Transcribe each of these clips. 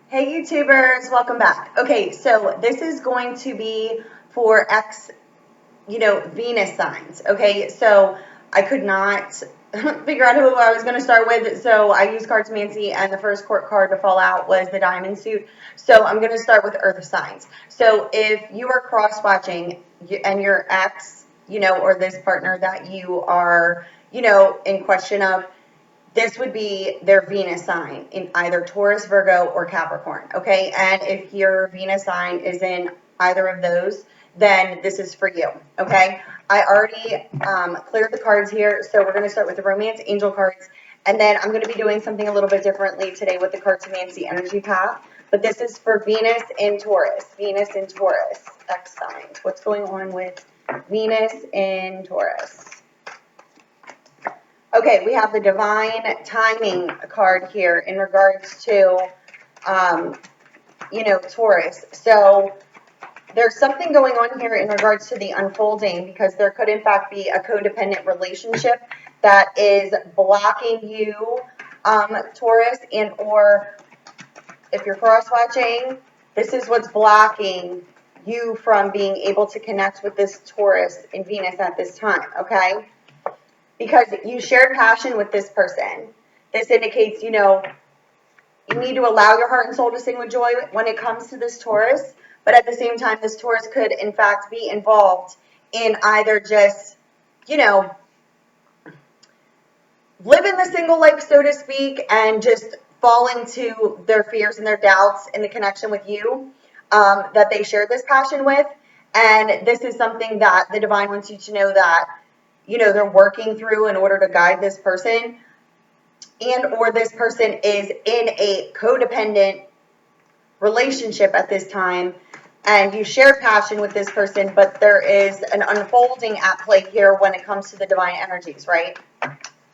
Hey YouTubers, welcome back. Okay, so this is going to be for Venus signs. Okay, so I could not figure out who I was going to start with, so I used Cartomancy, and the first court card to fall out was the Diamond Suit. So I'm going to start with Earth signs. So if you are cross-watching and your ex, or this partner that you are, in question of, this would be their Venus sign in either Taurus, Virgo, or Capricorn, okay? And if your Venus sign is in either of those, then this is for you, okay? I already cleared the cards here, so we're going to start with the Romance Angel cards, and then I'm going to be doing something a little bit differently today with the Cartomancy Energy Path, but this is for Venus in Taurus. Venus in Taurus, X signs. What's going on with Venus in Taurus? Okay, we have the Divine Timing card here in regards to, Taurus. So there's something going on here in regards to the unfolding, because there could in fact be a codependent relationship that is blocking you, Taurus, and or if you're cross-watching, this is what's blocking you from being able to connect with this Taurus and Venus at this time, okay? Because you shared passion with this person. This indicates, you need to allow your heart and soul to sing with joy when it comes to this Taurus. But at the same time, this Taurus could, in fact, be involved in either just, living the single life, so to speak, and just falling to their fears and their doubts in the connection with you that they shared this passion with. And this is something that the divine wants you to know that they're working through in order to guide this person, and or this person is in a codependent relationship at this time, and you share passion with this person, but there is an unfolding at play here when it comes to the divine energies, right?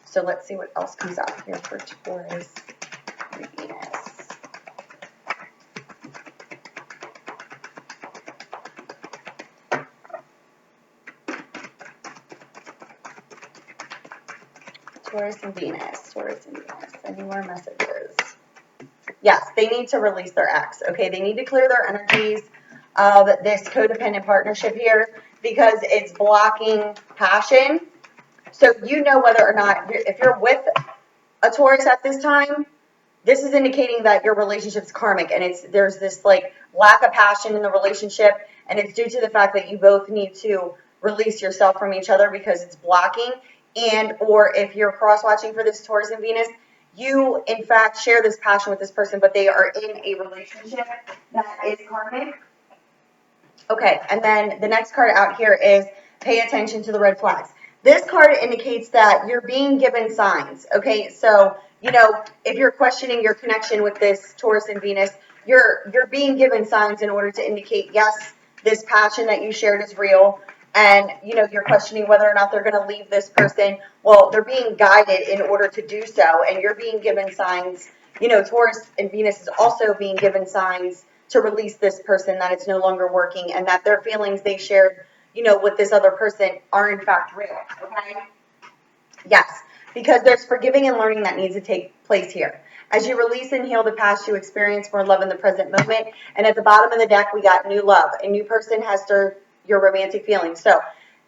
So let's see what else comes out here for Taurus and Venus. Taurus and Venus, Taurus and Venus. Any more messages? Yes, they need to release their ex, okay? They need to clear their energies of this codependent partnership here because it's blocking passion. So you know whether or not, if you're with a Taurus at this time, this is indicating that your relationship's karmic, and there's this like lack of passion in the relationship, and it's due to the fact that you both need to release yourself from each other because it's blocking. And or if you're cross-watching for this Taurus and Venus, you in fact share this passion with this person, but they are in a relationship that is karmic. Okay, and then the next card out here is pay attention to the red flags. This card indicates that you're being given signs, okay? So, if you're questioning your connection with this Taurus and Venus, you're being given signs in order to indicate, yes, this passion that you shared is real, and, you're questioning whether or not they're going to leave this person. Well, they're being guided in order to do so, and you're being given signs. Taurus and Venus is also being given signs to release this person, that it's no longer working, and that their feelings they shared, with this other person are in fact real, okay? Yes, because there's forgiving and learning that needs to take place here. As you release and heal the past, you experience more love in the present moment. And at the bottom of the deck, we got new love. A new person has stirred your romantic feelings. So,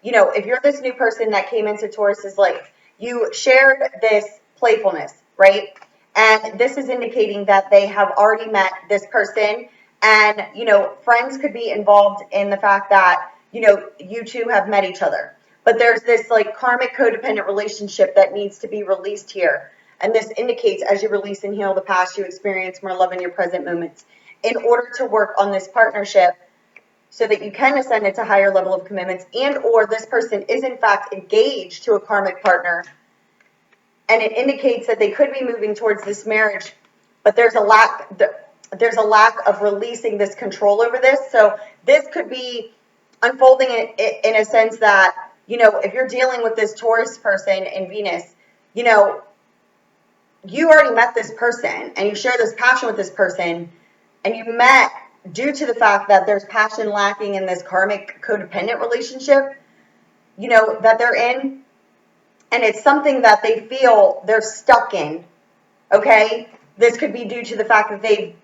if you're this new person that came into Taurus's life, you shared this playfulness, right? And this is indicating that they have already met this person. And, friends could be involved in the fact that, you two have met each other. But there's this like karmic codependent relationship that needs to be released here. And this indicates as you release and heal the past, you experience more love in your present moments. In order to work on this partnership so that you can ascend into higher level of commitments, and or this person is in fact engaged to a karmic partner, and it indicates that they could be moving towards this marriage, but there's a lack of releasing this control over this. So this could be unfolding in a sense that, if you're dealing with this Taurus person in Venus, you already met this person and you share this passion with this person, and you met due to the fact that there's passion lacking in this karmic codependent relationship, that they're in. And it's something that they feel they're stuck in, okay? This could be due to the fact that they've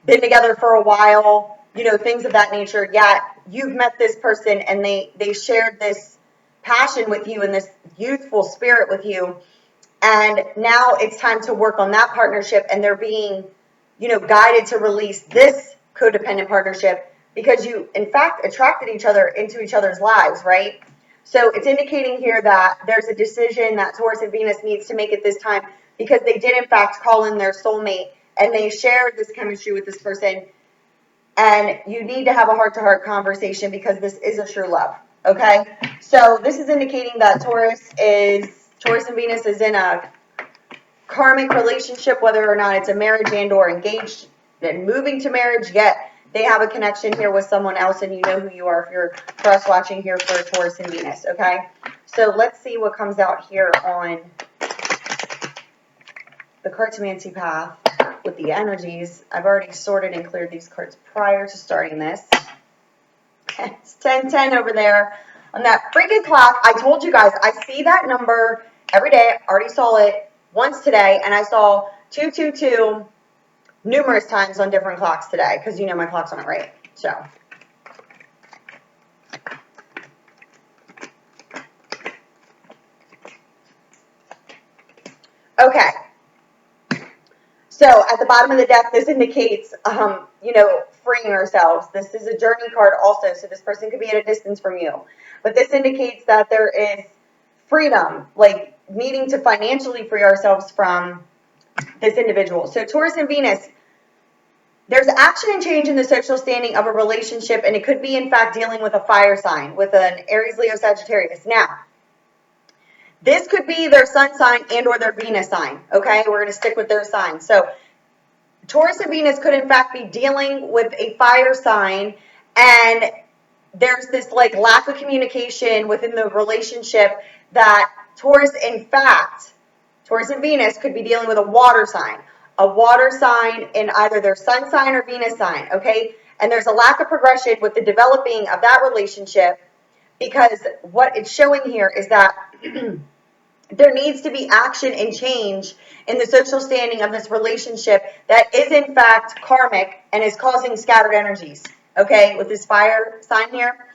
been together for a while, you know, things of that nature, yet you've met this person and they shared this passion with you and this youthful spirit with you. And now it's time to work on that partnership, and they're being, you know, guided to release this codependent partnership because you, in fact, attracted each other into each other's lives, right? So it's indicating here that there's a decision that Taurus and Venus needs to make at this time because they did, in fact, call in their soulmate and they shared this chemistry with this person. And you need to have a heart-to-heart conversation because this is a true love, okay? So this is indicating that Taurus and Venus is in a karmic relationship, whether or not it's a marriage and or engaged and moving to marriage, yet they have a connection here with someone else and you know who you are if you're cross-watching here for Taurus and Venus, okay? So let's see what comes out here on the Cartomancy path with the energies. I've already sorted and cleared these cards prior to starting this. It's 10:10 over there on that freaking clock. I told you guys, I see that number every day. I already saw it once today, and I saw 222 numerous times on different clocks today because you know my clock's on it right. So okay. So at the bottom of the deck, this indicates, you know, freeing ourselves. This is a journey card also, so this person could be at a distance from you. But this indicates that there is freedom, like needing to financially free ourselves from this individual. So Taurus and Venus, there's action and change in the social standing of a relationship, and it could be, in fact, dealing with a fire sign, with an Aries, Leo, Sagittarius. Now, this could be their sun sign and or their Venus sign, okay? We're going to stick with their sign. So Taurus and Venus could, in fact, be dealing with a fire sign, and there's this, like, lack of communication within the relationship that Taurus and Venus could be dealing with a water sign in either their sun sign or Venus sign, okay? And there's a lack of progression with the developing of that relationship because what it's showing here is that there needs to be action and change in the social standing of this relationship that is in fact karmic and is causing scattered energies, okay, with this fire sign here.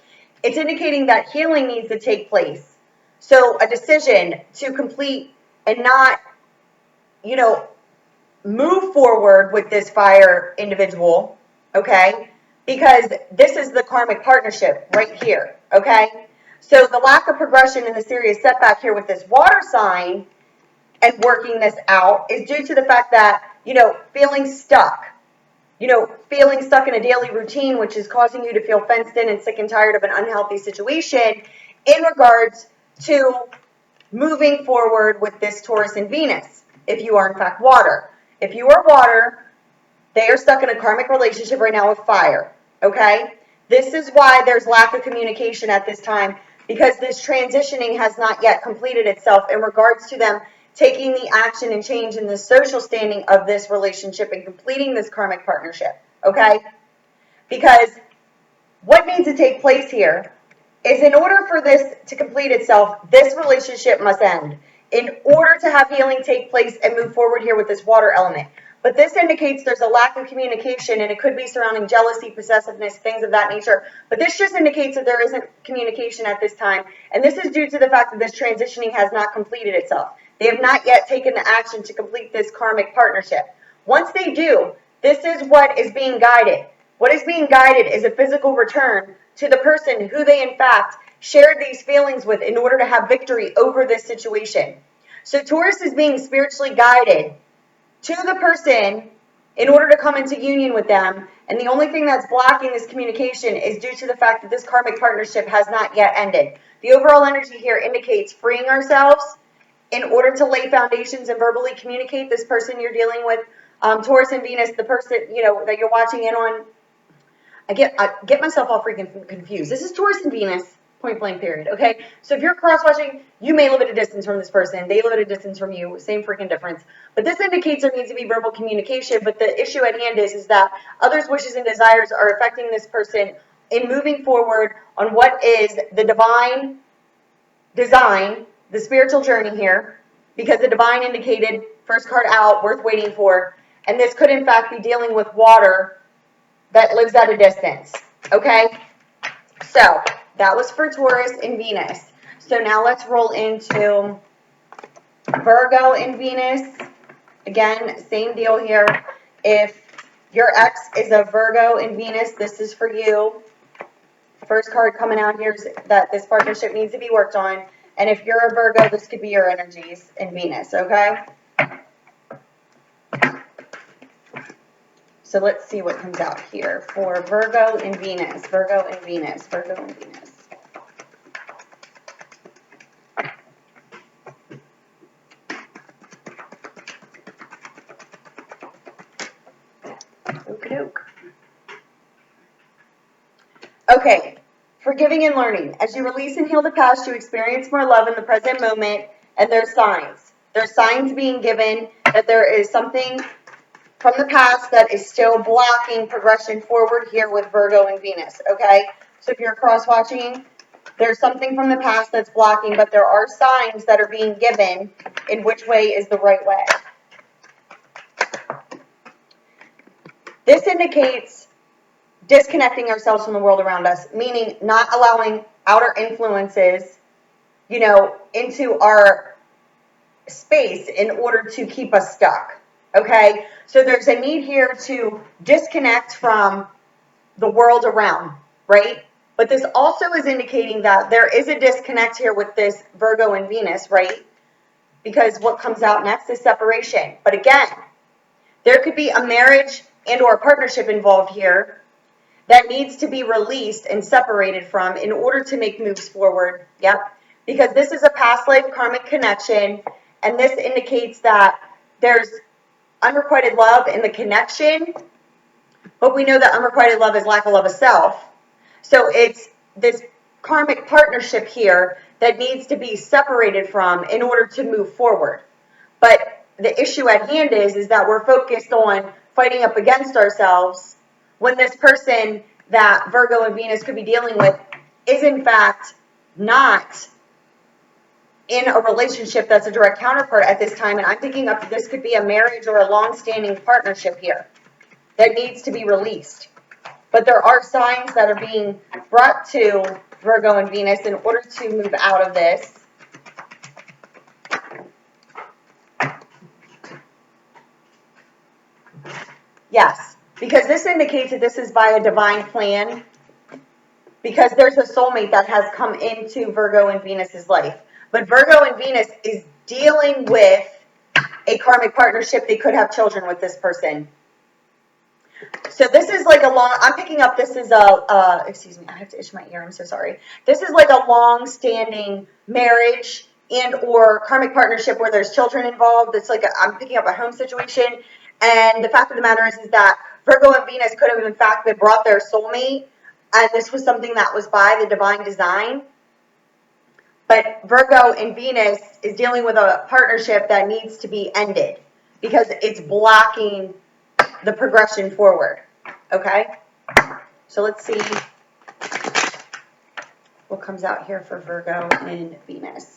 It's indicating that healing needs to take place. So a decision to complete and not, you know, move forward with this fire individual, okay, because this is the karmic partnership right here, okay? So the lack of progression and the serious setback here with this water sign and working this out is due to the fact that, you know, feeling stuck in a daily routine, which is causing you to feel fenced in and sick and tired of an unhealthy situation in regards to moving forward with this Taurus and Venus, if you are in fact water. If you are water, they are stuck in a karmic relationship right now with fire, okay? This is why there's lack of communication at this time, because this transitioning has not yet completed itself in regards to them taking the action and change in the social standing of this relationship and completing this karmic partnership, okay? Because what needs to take place here is in order for this to complete itself, this relationship must end in order to have healing take place and move forward here with this water element. But this indicates there's a lack of communication, and it could be surrounding jealousy, possessiveness, things of that nature. But this just indicates that there isn't communication at this time, and this is due to the fact that this transitioning has not completed itself. They have not yet taken the action to complete this karmic partnership. Once they do, this is what is being guided. What is being guided is a physical return to the person who they, in fact, shared these feelings with in order to have victory over this situation. So Taurus is being spiritually guided to the person in order to come into union with them. And the only thing that's blocking this communication is due to the fact that this karmic partnership has not yet ended. The overall energy here indicates freeing ourselves in order to lay foundations and verbally communicate this person you're dealing with. Taurus and Venus, the person, you know, that you're watching in on. I get myself all freaking confused. This is Taurus and Venus, point blank period, okay? So if you're cross-watching, you may live at a distance from this person. They live at a distance from you. Same freaking difference. But this indicates there needs to be verbal communication. But the issue at hand is that others' wishes and desires are affecting this person in moving forward on what is the divine design, the spiritual journey here, because the divine indicated first card out, worth waiting for. And this could, in fact, be dealing with water that lives at a distance. Okay? So, that was for Taurus and Venus. So, now let's roll into Virgo and Venus. Again, same deal here. If your ex is a Virgo and Venus, this is for you. First card coming out here is that this partnership needs to be worked on. And if you're a Virgo, this could be your energies in Venus, okay? So let's see what comes out here for Virgo and Venus. Virgo and Venus. Virgo and Venus. Okie-doke. Okay. Forgiving and learning. As you release and heal the past, you experience more love in the present moment, and there's signs. There's signs being given that there is something from the past that is still blocking progression forward here with Virgo and Venus, okay? So if you're cross-watching, there's something from the past that's blocking, but there are signs that are being given in which way is the right way. This indicates disconnecting ourselves from the world around us, meaning not allowing outer influences, into our space in order to keep us stuck, okay? So there's a need here to disconnect from the world around, right? But this also is indicating that there is a disconnect here with this Virgo and Venus, right? Because what comes out next is separation. But again, there could be a marriage and or a partnership involved here that needs to be released and separated from in order to make moves forward. Yep. Because this is a past life karmic connection, and this indicates that there's unrequited love in the connection, but we know that unrequited love is lack of love of self. So it's this karmic partnership here that needs to be separated from in order to move forward. But the issue at hand is that we're focused on fighting up against ourselves when this person that Virgo and Venus could be dealing with is in fact not in a relationship that's a direct counterpart at this time. And I'm thinking up this could be a marriage or a long-standing partnership here that needs to be released. But there are signs that are being brought to Virgo and Venus in order to move out of this. Yes, because this indicates that this is by a divine plan, because there's a soulmate that has come into Virgo and Venus's life. But Virgo and Venus is dealing with a karmic partnership. They could have children with this person. So this is like a long, I'm picking up, this is excuse me, I have to itch my ear, I'm so sorry. This is like a long-standing marriage and or karmic partnership where there's children involved. It's like I'm picking up a home situation. And the fact of the matter is that Virgo and Venus could have in fact been brought their soulmate, and this was something that was by the divine design. But Virgo and Venus is dealing with a partnership that needs to be ended because it's blocking the progression forward. Okay? So let's see what comes out here for Virgo and Venus.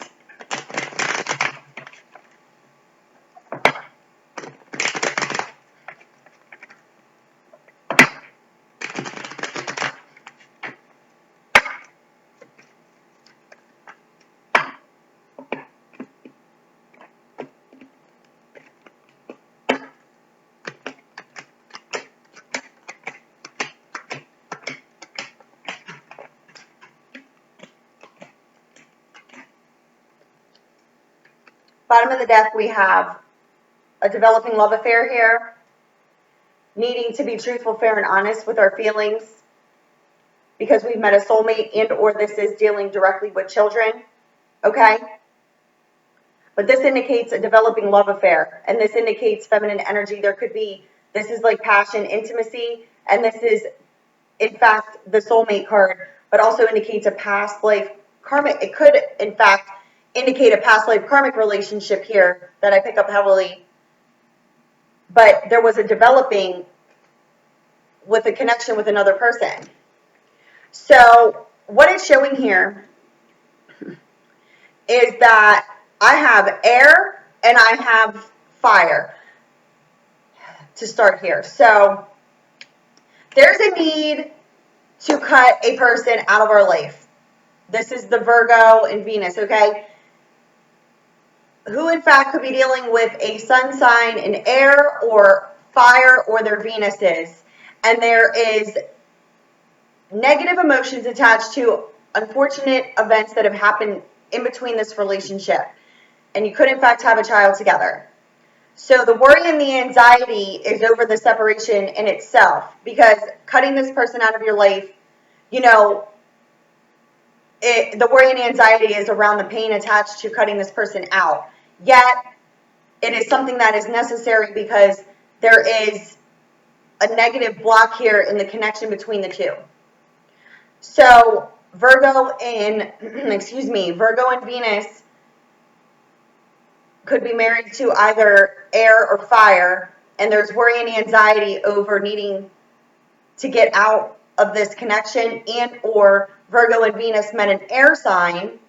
Bottom of the deck, we have a developing love affair here, needing to be truthful, fair, and honest with our feelings because we've met a soulmate and or this is dealing directly with children, okay? But this indicates a developing love affair, and this indicates feminine energy. There could be, this is like passion, intimacy, and this is, in fact, the soulmate card, but also indicates a past life karmic. It could, in fact, indicate a past life karmic relationship here that I pick up heavily. But there was a developing with a connection with another person. So what it's showing here is that I have air and I have fire. to start here. So there's a need to cut a person out of our life. This is the Virgo and Venus, okay? Who in fact could be dealing with a sun sign in air or fire or their Venuses. And there is negative emotions attached to unfortunate events that have happened in between this relationship. And you could in fact have a child together. So the worry and the anxiety is over the separation in itself, because cutting this person out of your life, you know, the worry and anxiety is around the pain attached to cutting this person out. Yet, it is something that is necessary because there is a negative block here in the connection between the two. So, Virgo and Venus could be married to either air or fire, and there's worry and anxiety over needing to get out of this connection, and or Virgo and Venus met an air sign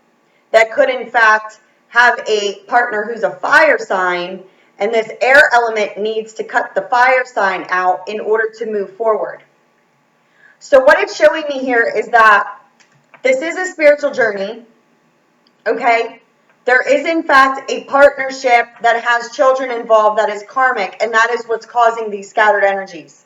that could in fact have a partner who's a fire sign, and this air element needs to cut the fire sign out in order to move forward. So what it's showing me here is that this is a spiritual journey, okay? There is in fact a partnership that has children involved that is karmic, and that is what's causing these scattered energies.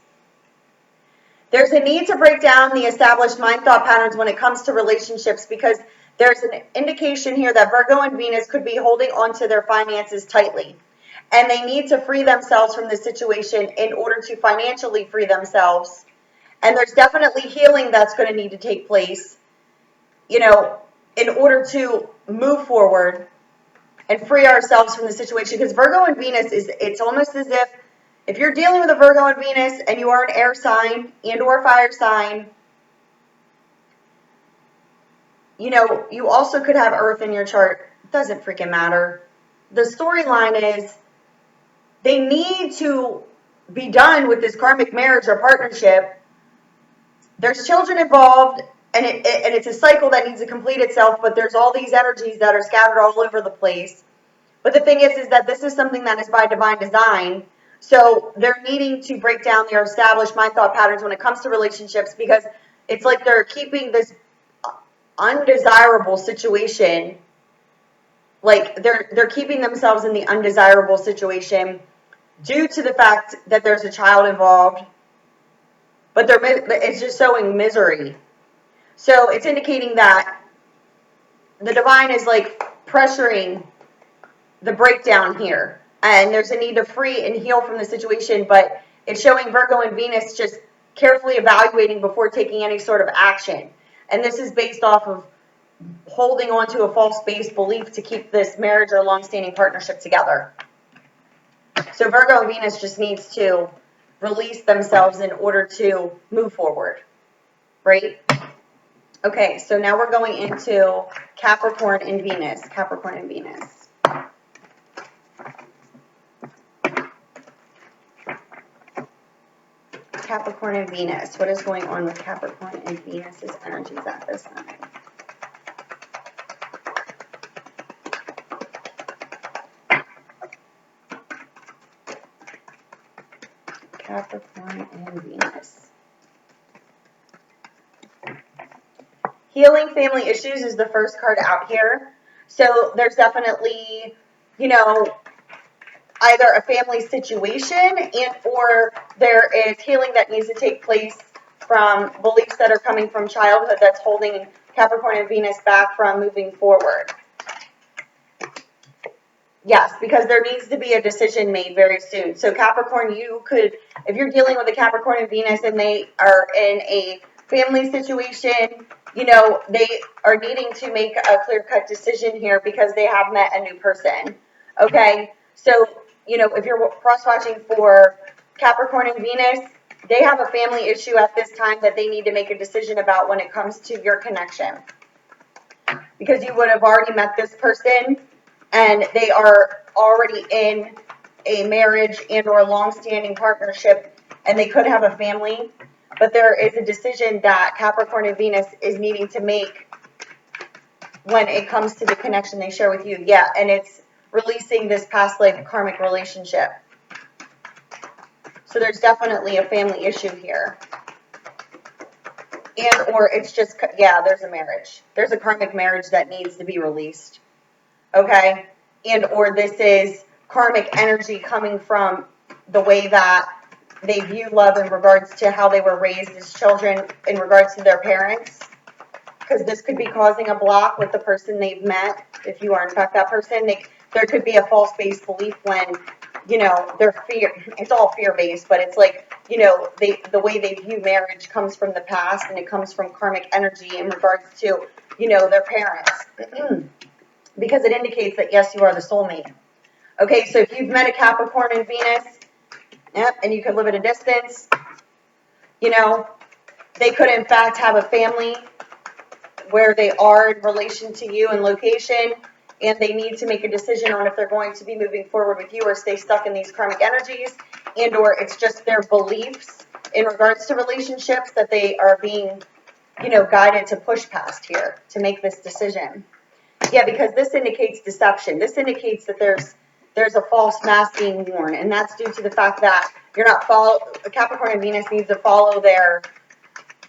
There's a need to break down the established mind thought patterns when it comes to relationships, because there's an indication here that Virgo and Venus could be holding on to their finances tightly. And they need to free themselves from this situation in order to financially free themselves. And there's definitely healing that's going to need to take place, you know, in order to move forward and free ourselves from the situation. Because Virgo and Venus it's almost as if you're dealing with a Virgo and Venus and you are an air sign and or fire sign, you know, you also could have Earth in your chart. It doesn't freaking matter. The storyline is they need to be done with this karmic marriage or partnership. There's children involved, and it's a cycle that needs to complete itself, but there's all these energies that are scattered all over the place. But the thing is that this is something that is by divine design. So they're needing to break down their established mind thought patterns when it comes to relationships, because it's like they're keeping this undesirable situation, like they're keeping themselves in the undesirable situation due to the fact that there's a child involved, but it's just showing misery. So it's indicating that the divine is like pressuring the breakdown here, and there's a need to free and heal from the situation, but it's showing Virgo and Venus just carefully evaluating before taking any sort of action. And this is based off of holding on to a false base belief to keep this marriage or long-standing partnership together. So Virgo and Venus just needs to release themselves in order to move forward, right? Okay, so now we're going into Capricorn and Venus. Capricorn and Venus. Capricorn and Venus. What is going on with Capricorn and Venus's energies at this time? Capricorn and Venus. Healing family issues is the first card out here. So there's definitely, you know, either a family situation and or there is healing that needs to take place from beliefs that are coming from childhood that's holding Capricorn and Venus back from moving forward. Yes, because there needs to be a decision made very soon. So Capricorn, you could, if you're dealing with a Capricorn and Venus and they are in a family situation, you know, they are needing to make a clear-cut decision here because they have met a new person. Okay? So, you know, if you're cross-watching for Capricorn and Venus, they have a family issue at this time that they need to make a decision about when it comes to your connection. Because you would have already met this person and they are already in a marriage and or a long-standing partnership, and they could have a family, but there is a decision that Capricorn and Venus is needing to make when it comes to the connection they share with you. Yeah, and it's releasing this past life karmic relationship. So there's definitely a family issue here. And or it's just, yeah, there's a marriage. There's a karmic marriage that needs to be released. Okay? And or this is karmic energy coming from the way that they view love in regards to how they were raised as children in regards to their parents. Because this could be causing a block with the person they've met. If you are in fact that person, there could be a false-based belief when, you know, their fear, it's all fear-based, but it's like, you know, the way they view marriage comes from the past, and it comes from karmic energy in regards to, you know, their parents. Because it indicates that, yes, you are the soulmate. Okay, so if you've met a Capricorn and Venus, yep, and you could live at a distance, you know, they could in fact have a family where they are in relation to you in location, and they need to make a decision on if they're going to be moving forward with you or stay stuck in these karmic energies, and or it's just their beliefs in regards to relationships that they are being, you know, guided to push past here to make this decision. Yeah, because this indicates deception. This indicates that there's a false mask being worn, and that's due to the fact that you're not Capricorn and Venus needs to follow their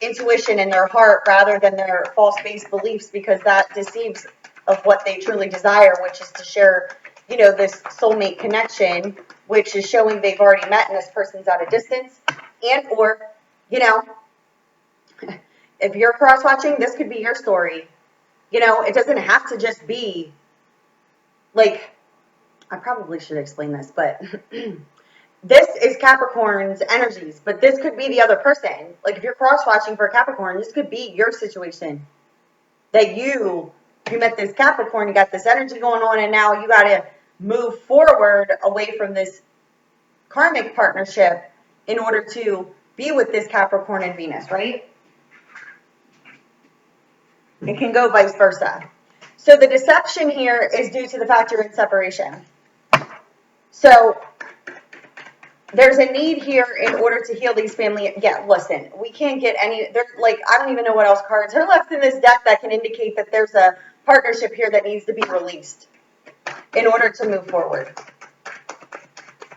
intuition in their heart rather than their false-based beliefs, because that deceives of what they truly desire, which is to share, you know, this soulmate connection, which is showing they've already met and this person's at a distance. And or, you know, if you're cross-watching, this could be your story. You know, it doesn't have to just be like, I probably should explain this, but this is Capricorn's energies, but this could be the other person. Like if you're cross-watching for Capricorn, this could be your situation. That you met this Capricorn, you got this energy going on, and now you got to move forward away from this karmic partnership in order to be with this Capricorn and Venus, right? It can go vice versa. So the deception here is due to the fact you're in separation. So there's a need here in order to heal these family. Yeah, listen, we can't get any, there's like, I don't even know what else cards are left in this deck that can indicate that there's a partnership here that needs to be released in order to move forward.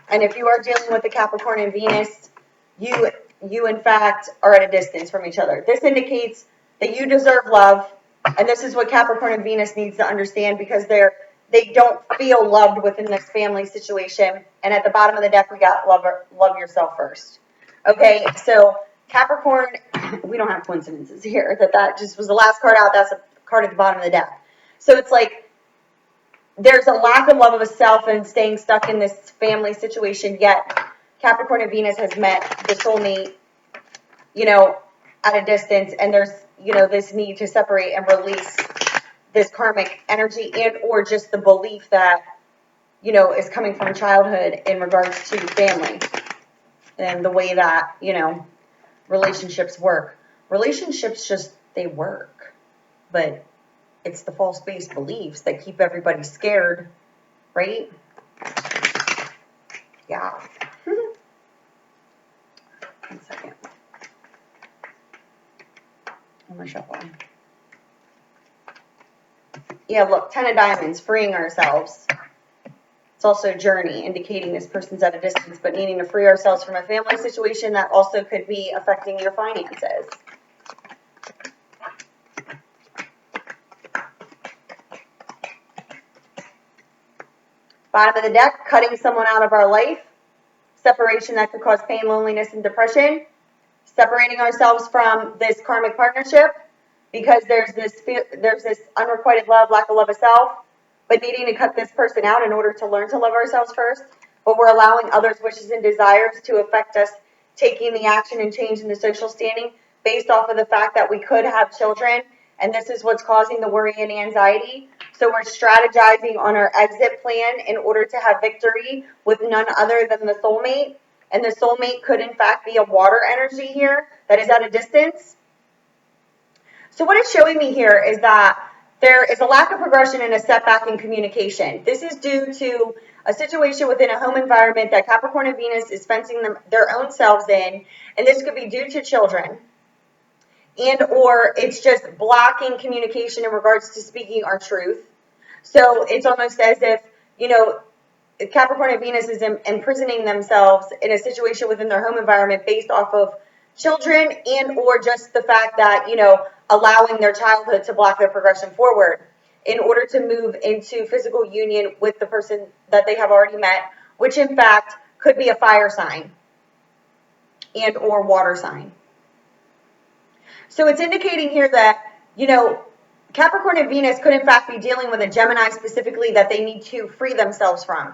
And if you are dealing with the Capricorn and Venus, you in fact are at a distance from each other. This indicates that you deserve love, and this is what Capricorn and Venus needs to understand, because they don't feel loved within this family situation. And at the bottom of the deck, we got love yourself first. Okay, so Capricorn, we don't have coincidences here. That just was the last card out. That's a card at the bottom of the deck. So it's like there's a lack of love of a self and staying stuck in this family situation, yet Capricorn and Venus has met the soulmate, you know, at a distance, and there's, you know, this need to separate and release this karmic energy, and or just the belief that, you know, is coming from childhood in regards to family and the way that, you know, relationships work. Relationships just, they work, but it's the false-based beliefs that keep everybody scared, right? Yeah. 1 second. I'm gonna shuffle. Yeah, look, 10 of Diamonds, freeing ourselves. It's also a journey, indicating this person's at a distance, but needing to free ourselves from a family situation that also could be affecting your finances. Bottom of the deck, cutting someone out of our life. Separation that could cause pain, loneliness, and depression. Separating ourselves from this karmic partnership because there's this unrequited love, lack of love of self, but needing to cut this person out in order to learn to love ourselves first. But we're allowing others' wishes and desires to affect us taking the action and change in the social standing based off of the fact that we could have children, and this is what's causing the worry and anxiety. So we're strategizing on our exit plan in order to have victory with none other than the soulmate. And the soulmate could, in fact, be a water energy here that is at a distance. So what it's showing me here is that there is a lack of progression and a setback in communication. This is due to a situation within a home environment that Capricorn and Venus is fencing their own selves in. And this could be due to children. And or it's just blocking communication in regards to speaking our truth. So it's almost as if, you know, Capricorn and Venus is imprisoning themselves in a situation within their home environment based off of children and or just the fact that, you know, allowing their childhood to block their progression forward in order to move into physical union with the person that they have already met, which in fact could be a fire sign and or water sign. So it's indicating here that, you know, Capricorn and Venus could in fact be dealing with a Gemini specifically that they need to free themselves from.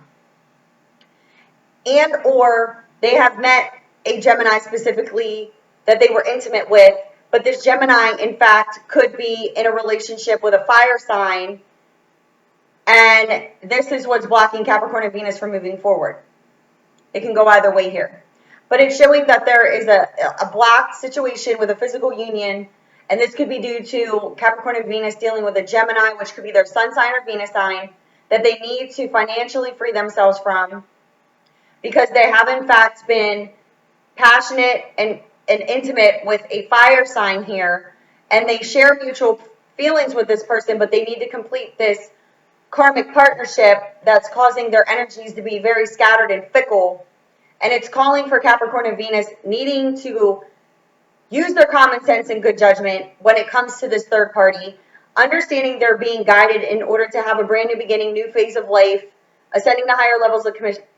And or they have met a Gemini specifically that they were intimate with, but this Gemini in fact could be in a relationship with a fire sign, and this is what's blocking Capricorn and Venus from moving forward. It can go either way here. But it's showing that there is a blocked situation with a physical union, and this could be due to Capricorn and Venus dealing with a Gemini, which could be their sun sign or Venus sign, that they need to financially free themselves from, because they have in fact been passionate and intimate with a fire sign here, and they share mutual feelings with this person, but they need to complete this karmic partnership that's causing their energies to be very scattered and fickle. And it's calling for Capricorn and Venus needing to use their common sense and good judgment when it comes to this third party, understanding they're being guided in order to have a brand new beginning, new phase of life, ascending to higher levels of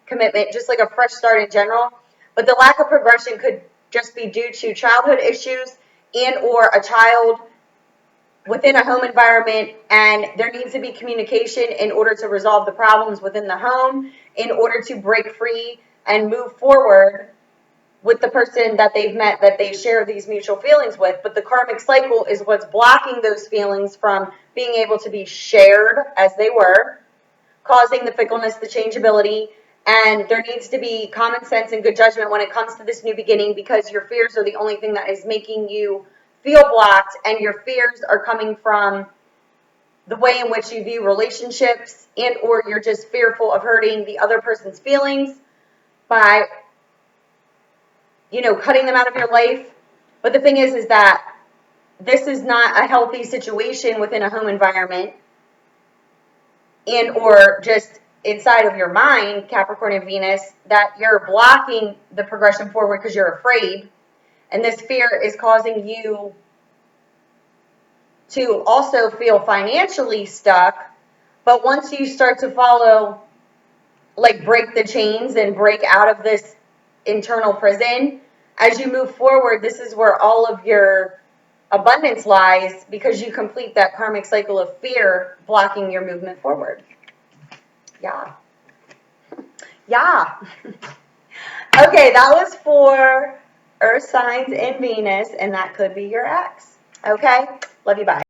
commitment, just like a fresh start in general. But the lack of progression could just be due to childhood issues and or a child within a home environment, and there needs to be communication in order to resolve the problems within the home, in order to break free and move forward with the person that they've met, that they share these mutual feelings with. But the karmic cycle is what's blocking those feelings from being able to be shared as they were, causing the fickleness, the changeability, and there needs to be common sense and good judgment when it comes to this new beginning, because your fears are the only thing that is making you feel blocked, and your fears are coming from the way in which you view relationships, and or you're just fearful of hurting the other person's feelings by, you know, cutting them out of your life. But the thing is that this is not a healthy situation within a home environment, and or just inside of your mind, Capricorn and Venus, that you're blocking the progression forward because you're afraid. And this fear is causing you to also feel financially stuck. But once you start to follow, like break the chains and break out of this internal prison, as you move forward, this is where all of your abundance lies, because you complete that karmic cycle of fear blocking your movement forward. Yeah. Okay, that was for Earth signs and Venus, and that could be your ex. Okay? Love you, bye.